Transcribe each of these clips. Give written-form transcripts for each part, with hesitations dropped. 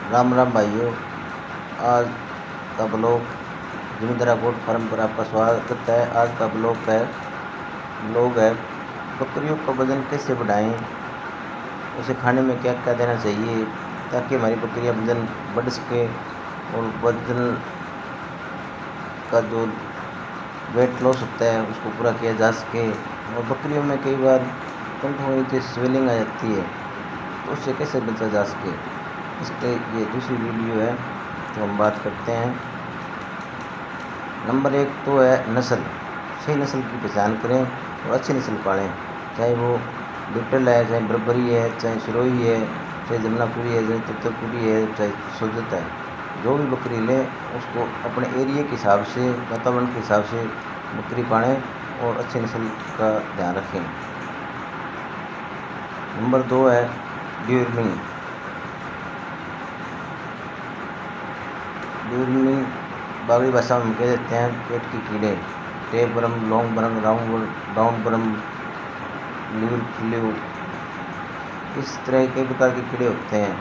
राम राम भाइयों। आज का ब्लॉग जिमिंद्रा गोट फार्म पर आपका स्वागत है। आज का ब्लॉग है बकरियों का वजन कैसे बढ़ाएं, उसे खाने में क्या क्या देना चाहिए ताकि हमारी बकरियां वजन बढ़ सके और वजन का जो वेट लॉस होता है उसको पूरा किया जा सके। और बकरियों में कई बार कंठों में स्वेलिंग आ जाती है तो उससे कैसे बचा जा सके, इसके ये दूसरी वीडियो है तो हम बात करते हैं। नंबर 1 तो है नस्ल। सही नस्ल की पहचान करें और अच्छी नस्ल पालें, चाहे वो बीटल है, चाहे बर्बरी है, चाहे सिरोही है, चाहे जमुनापुरी है, चाहे तत्तरपुरी है, चाहे सुजत है। जो भी बकरी लें उसको अपने एरिया के हिसाब से, वातावरण के हिसाब से बकरी पालें और अच्छी नस्ल का ध्यान रखें। नंबर 2 है डिवर्मिंग। डिवर्मिंग बागड़ी भाषा में हम कह देते हैं पेट के कीड़े, tape worm, long worm, round worm, liver fluke, इस तरह के प्रकार के कीड़े होते हैं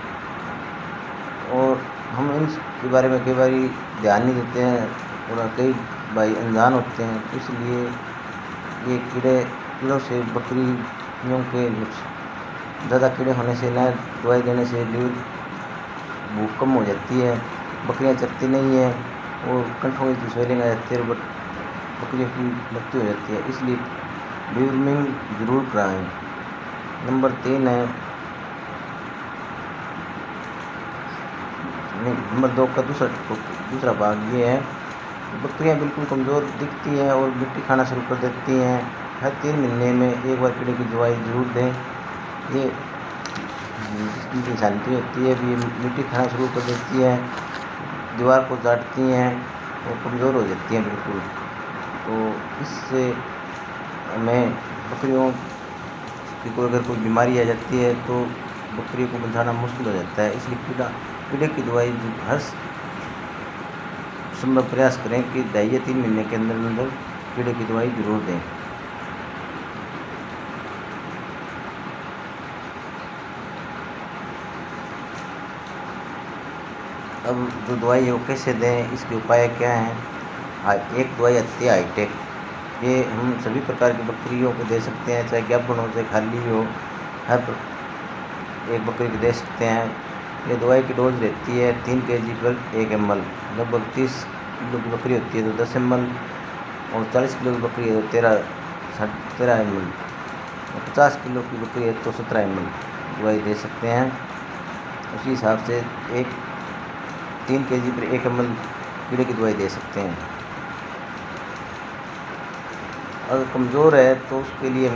और हम इनके बारे में कई बार ध्यान नहीं देते हैं और कई भाई अनजान होते हैं, इसलिए ये कीड़ों से बकरियों के ज़्यादा कीड़े होने से न दवाई देने से लिवर भूख कम हो जाती है, बकरियां चरती नहीं है और कंठों में स्वेलिंग आ जाती है और बकरियों की मृत्यु हो जाती है, इसलिए डिवर्मिंग जरूर कराएं। नंबर 3 है नंबर 2 का दूसरा भाग ये है, बकरियां बिल्कुल कमज़ोर दिखती हैं और मिट्टी खाना शुरू कर देती हैं। हर 3 महीने में एक बार कीड़े की दवाई जरूर दें। ये जिसकी निशानी होती है भी मिट्टी खाना शुरू कर देती है, दीवार को चाटती हैं और कमज़ोर हो जाती हैं बिल्कुल। तो इससे हमें बकरियों की अगर कोई बीमारी आ जाती है तो बकरियों को बचाना मुश्किल हो जाता है, इसलिए कीड़े की दवाई हर संभव प्रयास करें कि 2.5 या 3 महीने के अंदर कीड़े की दवाई जरूर दें। अब जो दवाई है वो कैसे दें, इसके उपाय क्या हैं। एक दवाई आती है हाईटेक, ये हम सभी प्रकार की बकरियों को दे सकते हैं, चाहे ज्ञापन हो चाहे खाली हो, हर एक बकरी को दे सकते हैं। ये दवाई की डोज रहती है 3 kg पर 1 ml। लगभग 30 किलो की बकरी होती है तो 10 ml और 40 किलो की बकरी है तो 13 ml और 50 किलो की बकरी है तो 17 ml दवाई दे सकते हैं। उसी हिसाब से 3 kg पर 1 ml कीड़े की दवाई दे सकते हैं। अगर कमज़ोर है तो उसके लिए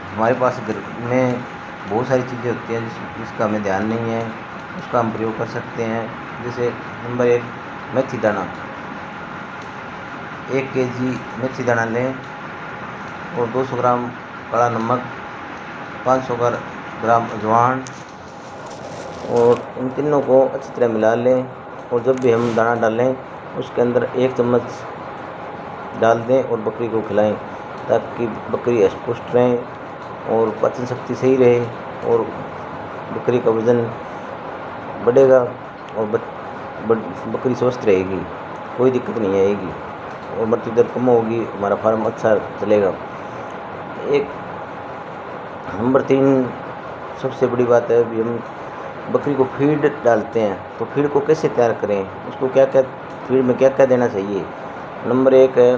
हमारे पास घर में बहुत सारी चीज़ें होती हैं जिसका हमें ध्यान नहीं है, उसका हम प्रयोग कर सकते हैं। जैसे नंबर 1 मेथी दाना। 1 kg मेथी दाना लें और 200 ग्राम काला नमक, 500 ग्राम अजवाइन और इन तीनों को अच्छी तरह मिला लें और जब भी हम दाना डालें उसके अंदर 1 चम्मच डाल दें और बकरी को खिलाएं ताकि बकरी हष्ट-पुष्ट रहे और पाचन शक्ति सही रहे और बकरी का वज़न बढ़ेगा और बकरी स्वस्थ रहेगी, कोई दिक्कत नहीं आएगी और मृत्यु दर कम होगी, हमारा फार्म अच्छा चलेगा। नंबर 3 सबसे बड़ी बात है भी हम बकरी को फीड डालते हैं तो फीड को कैसे तैयार करें, उसको फीड में क्या क्या देना चाहिए। नंबर 1 है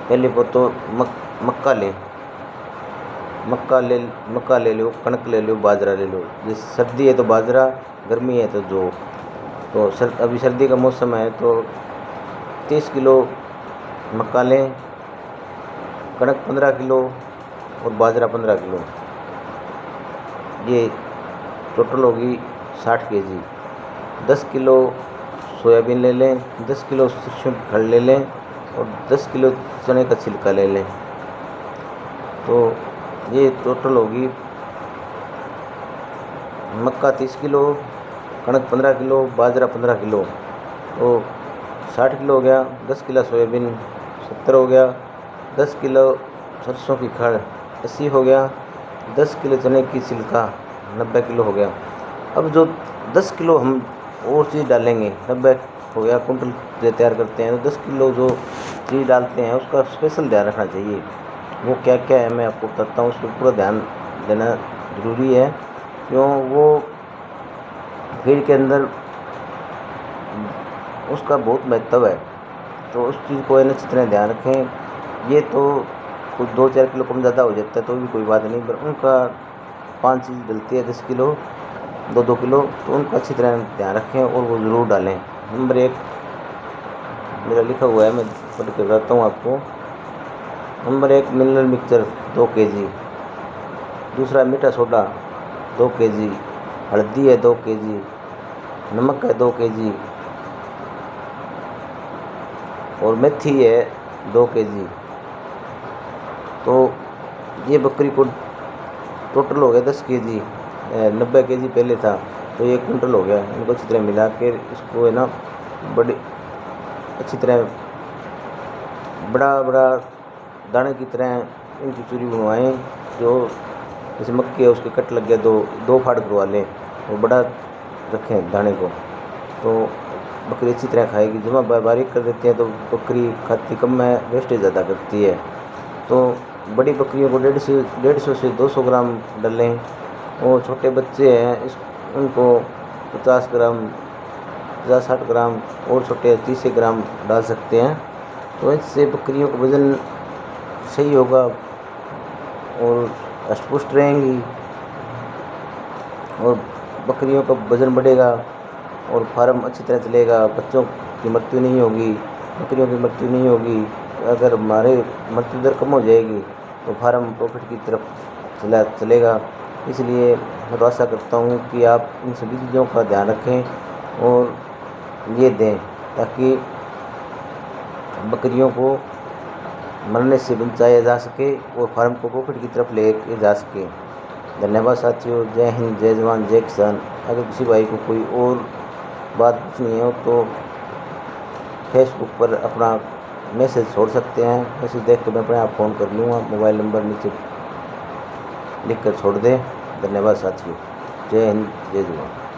पहले तो मक्का ले लो, कणक ले लो, बाजरा ले लो। जैसे सर्दी है तो बाजरा, गर्मी है तो जौ। तो अभी सर्दी का मौसम है तो 30 किलो मक्का लें, कणक 15 किलो और बाजरा 15 किलो, ये टोटल होगी 60 kg। 10 किलो सोयाबीन ले लें, 10 किलो सरसों की खल ले लें और 10 किलो चने का छिलका ले लें। तो ये टोटल होगी मक्का 30 किलो, कणक 15 किलो, बाजरा 15 किलो, तो 60 किलो हो गया। 10 किलो सोयाबीन 70 हो गया, 10 किलो सरसों की खल 80 हो गया 10 किलो चने की छिलका 90 किलो हो गया। अब जो 10 किलो हम और चीज़ डालेंगे, 90 हो गया, कुंटल जो तैयार करते हैं तो 10 किलो जो चीज़ डालते हैं उसका स्पेशल ध्यान रखना चाहिए। वो क्या क्या है मैं आपको बताता हूँ, उस पर पूरा ध्यान देना ज़रूरी है, क्यों वो फीड के अंदर उसका बहुत महत्व है। तो उस चीज़ को है ना अच्छी तरह ध्यान रखें। ये तो कुछ 2-4 किलो कम ज़्यादा हो जाता है तो भी कोई बात नहीं, पर उनका 5 चीज़ डलती है 10 किलो 2-2 किलो, तो उनका अच्छी तरह ध्यान रखें और वो ज़रूर डालें। नंबर 1 मेरा लिखा हुआ है, मैं पढ़ के बताता हूँ आपको। नंबर 1 मिनरल मिक्सचर 2 kg, दूसरा मीठा सोडा 2 kg, हल्दी है 2 kg, नमक है 2 kg और मेथी है 2 kg। तो ये बकरी को टोटल हो गया 10 kg, 90 kg पहले था तो 1 कुंटल हो गया। इनको अच्छी तरह मिला के इसको है ना बड़ी अच्छी तरह बड़ा बड़ा दाने की तरह इनकी चूरी बनवाएं। जो जैसे मक्की है उसके कट लग गया दो फाड़ करवा लें और बड़ा रखें दाने को, तो बकरी अच्छी तरह खाएगी। जब हम बारीक कर देते हैं तो बकरी खाती कम है, वेस्टेज ज़्यादा करती है। तो बड़ी बकरियों को 150 से 200 ग्राम डालें, और छोटे बच्चे हैं उनको 50 ग्राम 50-60 ग्राम और छोटे 30 ग्राम डाल सकते हैं। तो इससे बकरियों का वज़न सही होगा और हष्ट-पुष्ट रहेंगी और बकरियों का वज़न बढ़ेगा और फार्म अच्छी तरह चलेगा। बच्चों की मृत्यु नहीं होगी, बकरियों की मृत्यु नहीं होगी। अगर हमारे मृत्यु दर कम हो जाएगी तो फार्म प्रॉफिट की तरफ चलेगा। इसलिए मैं तो आशा करता हूँ कि आप इन सभी चीज़ों का ध्यान रखें और ये दें, ताकि बकरियों को मरने से बचाया जा सके और फार्म को प्रॉफिट की तरफ ले जा सके। धन्यवाद साथियों। जय हिंद, जय जवान, जय किसान। अगर किसी भाई को कोई और बात पूछनी हो तो फेसबुक पर अपना मैसेज छोड़ सकते हैं। मैसेज देख के मैं अपने आप फ़ोन कर लूँगा। मोबाइल नंबर नीचे लिख कर छोड़ दें। धन्यवाद साथियों। जय हिंद, जय जवान।